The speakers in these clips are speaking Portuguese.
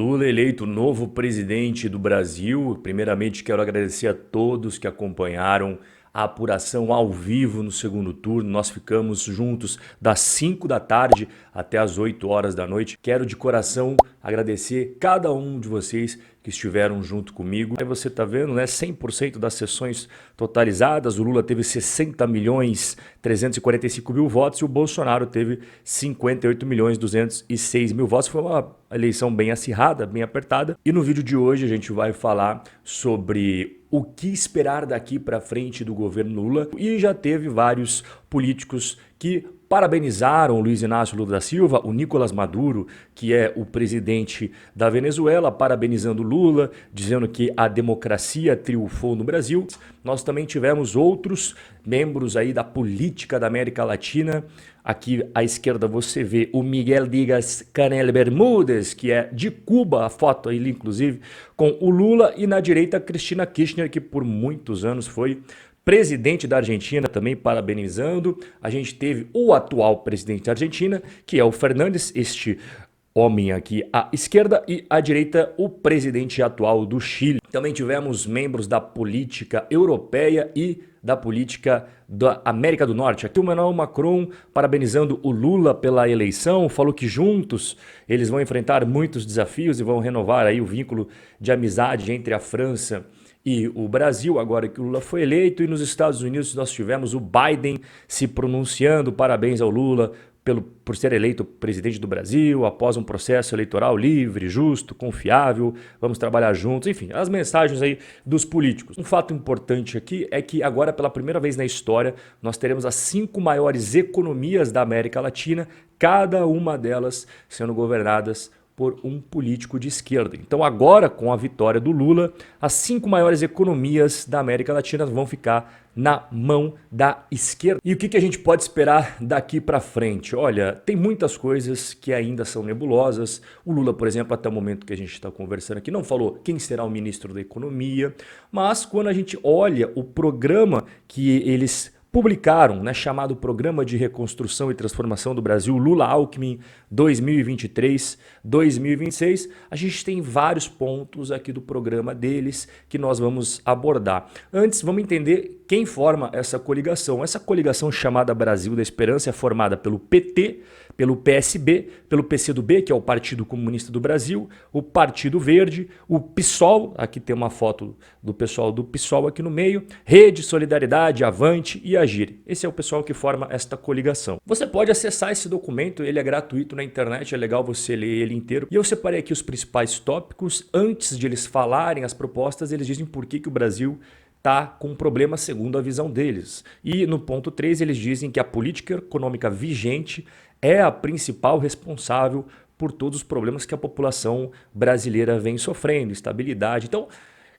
Lula eleito novo presidente do Brasil. Primeiramente, quero agradecer a todos que acompanharam a apuração ao vivo no segundo turno. Nós ficamos juntos das 5 da tarde até as 8 horas da noite. Quero de coração agradecer cada um de vocês que estiveram junto comigo. Aí você tá vendo, né? 100% das sessões totalizadas. O Lula teve 60.345.000 votos e o Bolsonaro teve 58.206.000 votos. Foi uma eleição bem acirrada, bem apertada. E no vídeo de hoje a gente vai falar sobre o que esperar daqui para frente do governo Lula. E já teve vários políticos que parabenizaram o Luiz Inácio Lula da Silva, o Nicolás Maduro, que é o presidente da Venezuela, parabenizando Lula, dizendo que a democracia triunfou no Brasil. Nós também tivemos outros membros aí da política da América Latina. Aqui à esquerda você vê o Miguel Díaz-Canel Bermúdez, que é de Cuba, a foto aí inclusive, com o Lula, e na direita Cristina Kirchner, que por muitos anos foi presidente da Argentina, também parabenizando. A gente teve o atual presidente da Argentina, que é o Fernandes, este homem aqui à esquerda, e à direita o presidente atual do Chile. Também tivemos membros da política europeia e da política da América do Norte. Aqui o Emmanuel Macron parabenizando o Lula pela eleição, falou que juntos eles vão enfrentar muitos desafios e vão renovar aí o vínculo de amizade entre a França e o Brasil, agora que o Lula foi eleito. E nos Estados Unidos nós tivemos o Biden se pronunciando, parabéns ao Lula por ser eleito presidente do Brasil, após um processo eleitoral livre, justo, confiável, vamos trabalhar juntos, enfim, as mensagens aí dos políticos. Um fato importante aqui é que agora, pela primeira vez na história, nós teremos as 5 maiores economias da América Latina, cada uma delas sendo governadas por um político de esquerda. Então agora, com a vitória do Lula, as 5 maiores economias da América Latina vão ficar na mão da esquerda. E o que a gente pode esperar daqui para frente? Olha, tem muitas coisas que ainda são nebulosas. O Lula, por exemplo, até o momento que a gente está conversando aqui, não falou quem será o ministro da Economia, mas quando a gente olha o programa que eles publicaram, né, chamado Programa de Reconstrução e Transformação do Brasil, Lula-Alckmin 2023-2026, a gente tem vários pontos aqui do programa deles que nós vamos abordar. Antes, vamos entender quem forma essa coligação. Essa coligação chamada Brasil da Esperança é formada pelo PT, pelo PSB, pelo PCdoB, que é o Partido Comunista do Brasil, o Partido Verde, o PSOL, aqui tem uma foto do pessoal do PSOL aqui no meio, Rede, Solidariedade, Avante e Agir. Esse é o pessoal que forma esta coligação. Você pode acessar esse documento, ele é gratuito na internet, é legal você ler ele inteiro. E eu separei aqui os principais tópicos. Antes de eles falarem as propostas, eles dizem por que o Brasil está com um problema segundo a visão deles. E no ponto 3 eles dizem que a política econômica vigente é a principal responsável por todos os problemas que a população brasileira vem sofrendo, estabilidade. Então,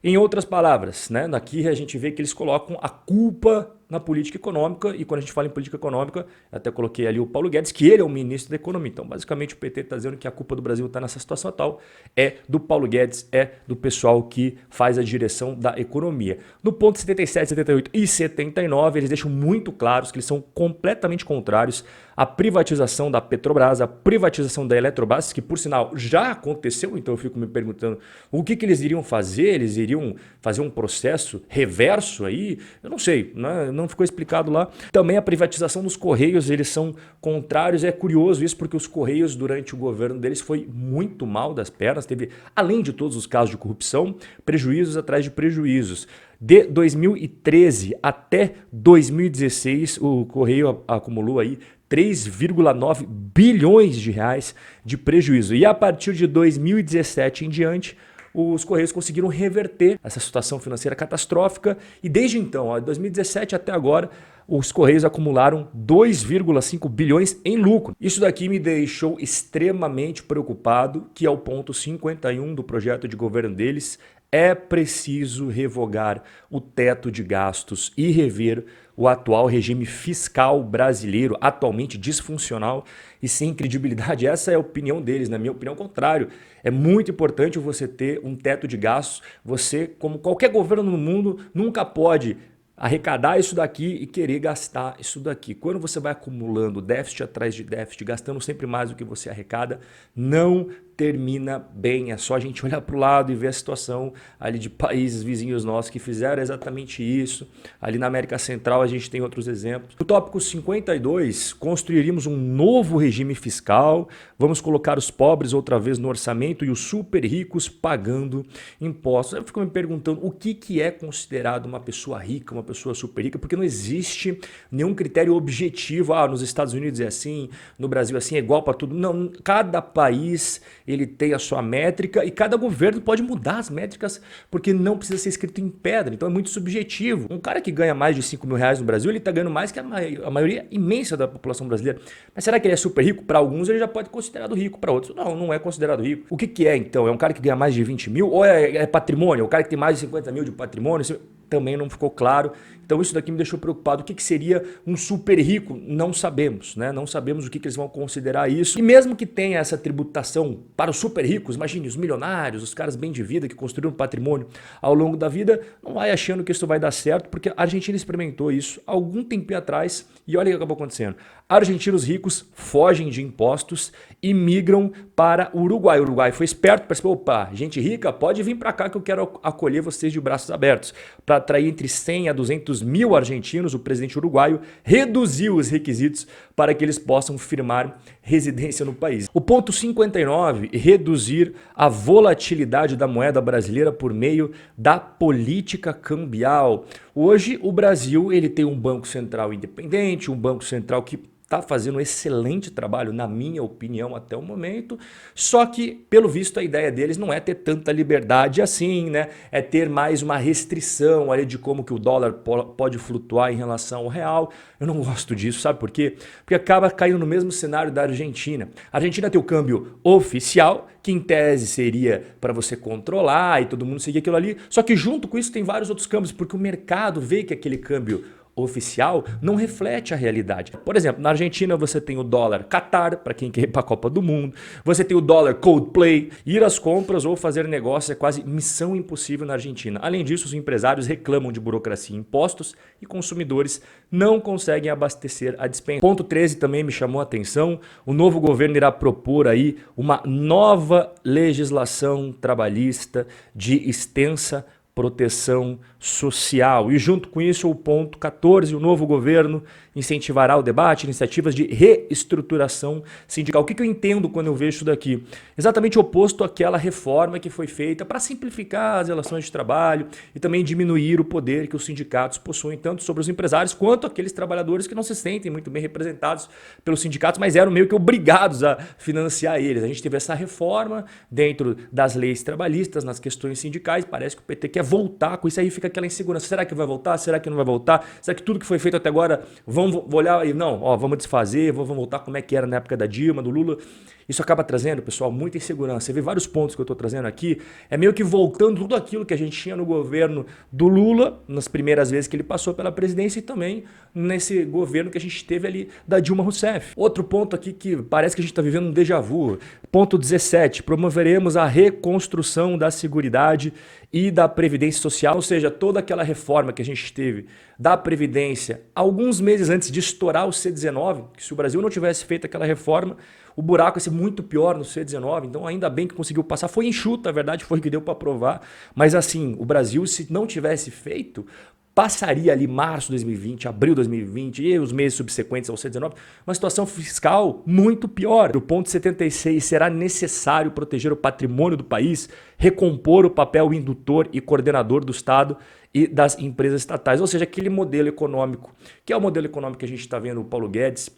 em outras palavras, né, aqui a gente vê que eles colocam a culpa na política econômica, e quando a gente fala em política econômica, até coloquei ali o Paulo Guedes, que ele é o ministro da Economia. Então, basicamente, o PT está dizendo que a culpa do Brasil está nessa situação atual, é do Paulo Guedes, é do pessoal que faz a direção da economia. No ponto 77, 78 e 79, eles deixam muito claros que eles são completamente contrários à privatização da Petrobras, à privatização da Eletrobras, que, por sinal, já aconteceu. Então, eu fico me perguntando o que eles iriam fazer. Eles iriam fazer um processo reverso aí? Eu não sei, né? Não ficou explicado lá. Também a privatização dos Correios, eles são contrários. É curioso isso, porque os Correios, durante o governo deles, foi muito mal das pernas. Teve, além de todos os casos de corrupção, prejuízos atrás de prejuízos. De 2013 até 2016, o Correio acumulou aí 3,9 bilhões de reais de prejuízo. E a partir de 2017 em diante, os Correios conseguiram reverter essa situação financeira catastrófica, e desde então, de 2017 até agora, os Correios acumularam 2,5 bilhões em lucro. Isso daqui me deixou extremamente preocupado, que é o ponto 51 do projeto de governo deles. É preciso revogar o teto de gastos e rever o atual regime fiscal brasileiro, atualmente disfuncional e sem credibilidade. Essa é a opinião deles. Na minha opinião, ao contrário. É muito importante você ter um teto de gastos. Você, como qualquer governo no mundo, nunca pode arrecadar isso daqui e querer gastar isso daqui. Quando você vai acumulando déficit atrás de déficit, gastando sempre mais do que você arrecada, não termina bem. É só a gente olhar para o lado e ver a situação ali de países vizinhos nossos que fizeram exatamente isso. Ali na América Central a gente tem outros exemplos. No tópico 52, construiríamos um novo regime fiscal, vamos colocar os pobres outra vez no orçamento e os super ricos pagando impostos. Eu fico me perguntando o que é considerado uma pessoa rica, uma pessoa super rica, porque não existe nenhum critério objetivo. Ah, nos Estados Unidos é assim, no Brasil é assim, é igual para tudo. Não, cada país ele tem a sua métrica e cada governo pode mudar as métricas porque não precisa ser escrito em pedra. Então é muito subjetivo. Um cara que ganha mais de 5 mil reais no Brasil, ele está ganhando mais que a maioria imensa da população brasileira. Mas será que ele é super rico? Para alguns ele já pode ser considerado rico, para outros não, não é considerado rico. O que é então? É um cara que ganha mais de 20 mil ou é patrimônio? É um cara que tem mais de 50 mil de patrimônio? Isso também não ficou claro. Então isso daqui me deixou preocupado. O que seria um super rico? Não sabemos, né? Não sabemos o que eles vão considerar isso. E mesmo que tenha essa tributação para os super ricos, imagine os milionários, os caras bem de vida que construíram patrimônio ao longo da vida, não vai achando que isso vai dar certo, porque a Argentina experimentou isso algum tempo atrás e olha o que acabou acontecendo. Argentinos ricos fogem de impostos e migram para o Uruguai. O Uruguai foi esperto, percebeu, opa, gente rica, pode vir para cá que eu quero acolher vocês de braços abertos. Para atrair entre 100 a 200 mil argentinos, o presidente uruguaio reduziu os requisitos para que eles possam firmar residência no país. O ponto 59, reduzir a volatilidade da moeda brasileira por meio da política cambial. Hoje o Brasil ele tem um banco central independente, um banco central que está fazendo um excelente trabalho, na minha opinião, até o momento, só que, pelo visto, a ideia deles não é ter tanta liberdade assim, né? É ter mais uma restrição ali de como que o dólar pode flutuar em relação ao real. Eu não gosto disso, sabe por quê? Porque acaba caindo no mesmo cenário da Argentina. A Argentina tem o câmbio oficial, que em tese seria para você controlar e todo mundo seguir aquilo ali, só que junto com isso tem vários outros câmbios, porque o mercado vê que aquele câmbio oficial não reflete a realidade. Por exemplo, na Argentina você tem o dólar Qatar, para quem quer ir para a Copa do Mundo, você tem o dólar Coldplay, ir às compras ou fazer negócio é quase missão impossível na Argentina. Além disso, os empresários reclamam de burocracia e impostos e consumidores não conseguem abastecer a despensa. Ponto 13 também me chamou a atenção, o novo governo irá propor aí uma nova legislação trabalhista de extensa proteção social. E junto com isso, o ponto 14, o novo governo incentivará o debate, iniciativas de reestruturação sindical. O que eu entendo quando eu vejo isso daqui? Exatamente oposto àquela reforma que foi feita para simplificar as relações de trabalho e também diminuir o poder que os sindicatos possuem tanto sobre os empresários quanto aqueles trabalhadores que não se sentem muito bem representados pelos sindicatos, mas eram meio que obrigados a financiar eles. A gente teve essa reforma dentro das leis trabalhistas, nas questões sindicais, parece que o PT quer voltar com isso aí, fica aquela insegurança. Será que vai voltar? Será que não vai voltar? Será que tudo que foi feito até agora vamos olhar e não, ó, vamos desfazer, vamos voltar como é que era na época da Dilma, do Lula? Isso acaba trazendo, pessoal, muita insegurança. Você vê vários pontos que eu estou trazendo aqui, é meio que voltando tudo aquilo que a gente tinha no governo do Lula, nas primeiras vezes que ele passou pela presidência e também nesse governo que a gente teve ali da Dilma Rousseff. Outro ponto aqui que parece que a gente está vivendo um déjà vu. Ponto 17, promoveremos a reconstrução da Seguridade e da Previdência Social, ou seja, toda aquela reforma que a gente teve da Previdência alguns meses antes de estourar o C19, que se o Brasil não tivesse feito aquela reforma, o buraco ia ser muito pior no C19, então ainda bem que conseguiu passar. Foi enxuto, a verdade foi que deu para aprovar, mas assim, o Brasil, se não tivesse feito, passaria ali março de 2020, abril de 2020 e os meses subsequentes ao C19, uma situação fiscal muito pior. Do ponto 76, será necessário proteger o patrimônio do país, recompor o papel indutor e coordenador do Estado e das empresas estatais, ou seja, aquele modelo econômico, que é o modelo econômico que a gente está vendo o Paulo Guedes,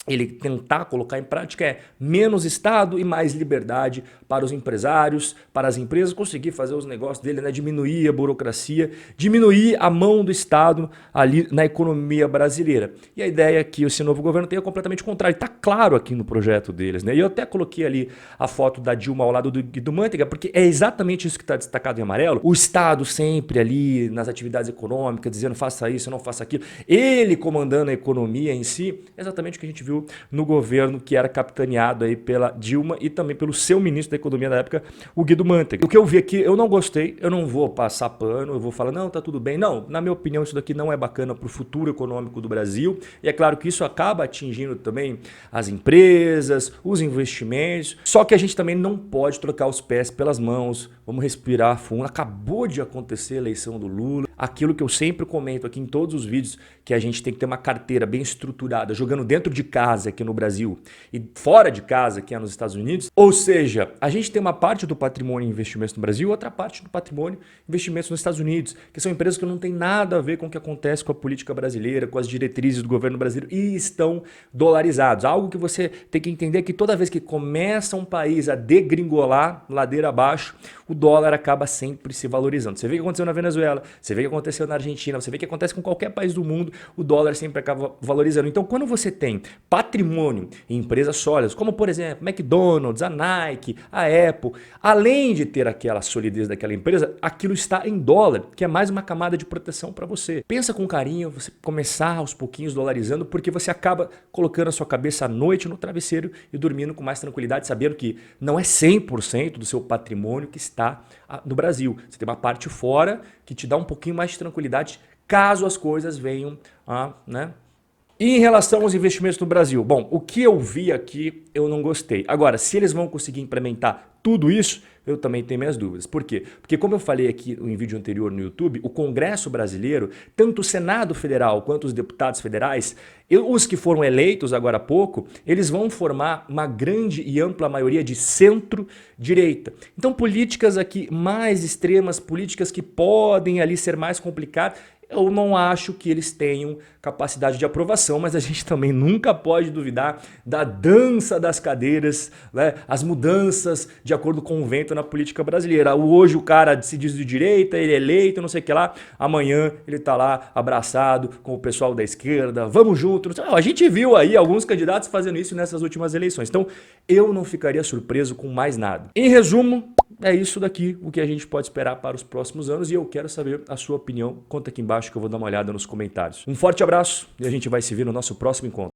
ele tentar colocar em prática é menos Estado e mais liberdade para os empresários, para as empresas conseguir fazer os negócios dele, né? Diminuir a burocracia, diminuir a mão do Estado ali na economia brasileira. E a ideia é que esse novo governo tenha completamente o contrário. Está claro aqui no projeto deles, né? E eu até coloquei ali a foto da Dilma ao lado do Manteiga, porque é exatamente isso que está destacado em amarelo. O Estado sempre ali nas atividades econômicas, dizendo faça isso, não faça aquilo. Ele comandando a economia em si, exatamente o que a gente viu viu, no governo que era capitaneado aí pela Dilma e também pelo seu ministro da Economia da época, o Guido Mantega. O que eu vi aqui, eu não gostei, eu não vou passar pano, eu vou falar, não, tá tudo bem. Não, na minha opinião, isso daqui não é bacana para o futuro econômico do Brasil. E é claro que isso acaba atingindo também as empresas, os investimentos. Só que a gente também não pode trocar os pés pelas mãos. Vamos respirar fundo. Acabou de acontecer a eleição do Lula. Aquilo que eu sempre comento aqui em todos os vídeos, que a gente tem que ter uma carteira bem estruturada, jogando dentro de casa aqui no Brasil e fora de casa aqui nos Estados Unidos. Ou seja, a gente tem uma parte do patrimônio em investimentos no Brasil, outra parte do patrimônio em investimentos nos Estados Unidos, que são empresas que não têm nada a ver com o que acontece com a política brasileira, com as diretrizes do governo brasileiro e estão dolarizados. Algo que você tem que entender que toda vez que começa um país a degringolar, ladeira abaixo, o dólar acaba sempre se valorizando. Você vê o que aconteceu na Venezuela, você vê o que aconteceu na Argentina, você vê o que acontece com qualquer país do mundo, o dólar sempre acaba valorizando. Então, quando você tem patrimônio em empresas sólidas, como por exemplo, McDonald's, a Nike, a Apple, além de ter aquela solidez daquela empresa, aquilo está em dólar, que é mais uma camada de proteção para você. Pensa com carinho, você começar aos pouquinhos dolarizando, porque você acaba colocando a sua cabeça à noite no travesseiro e dormindo com mais tranquilidade, sabendo que não é 100% do seu patrimônio que está no Brasil. Você tem uma parte fora que te dá um pouquinho mais de tranquilidade caso as coisas venham a, E em relação aos investimentos no Brasil, bom, o que eu vi aqui eu não gostei. Agora, se eles vão conseguir implementar tudo isso, eu também tenho minhas dúvidas. Por quê? Porque como eu falei aqui em vídeo anterior no YouTube, o Congresso brasileiro, tanto o Senado Federal quanto os deputados federais, os que foram eleitos agora há pouco, eles vão formar uma grande e ampla maioria de centro-direita. Então políticas aqui mais extremas, políticas que podem ali ser mais complicadas, eu não acho que eles tenham capacidade de aprovação, mas a gente também nunca pode duvidar da dança das cadeiras, né? As mudanças de acordo com o vento na política brasileira. Hoje o cara se diz de direita, ele é eleito, não sei o que lá, amanhã ele tá lá abraçado com o pessoal da esquerda, vamos junto. A gente viu aí alguns candidatos fazendo isso nessas últimas eleições, então eu não ficaria surpreso com mais nada. Em resumo, é isso daqui o que a gente pode esperar para os próximos anos e eu quero saber a sua opinião. Conta aqui embaixo que eu vou dar uma olhada nos comentários. Um forte abraço e a gente vai se ver no nosso próximo encontro.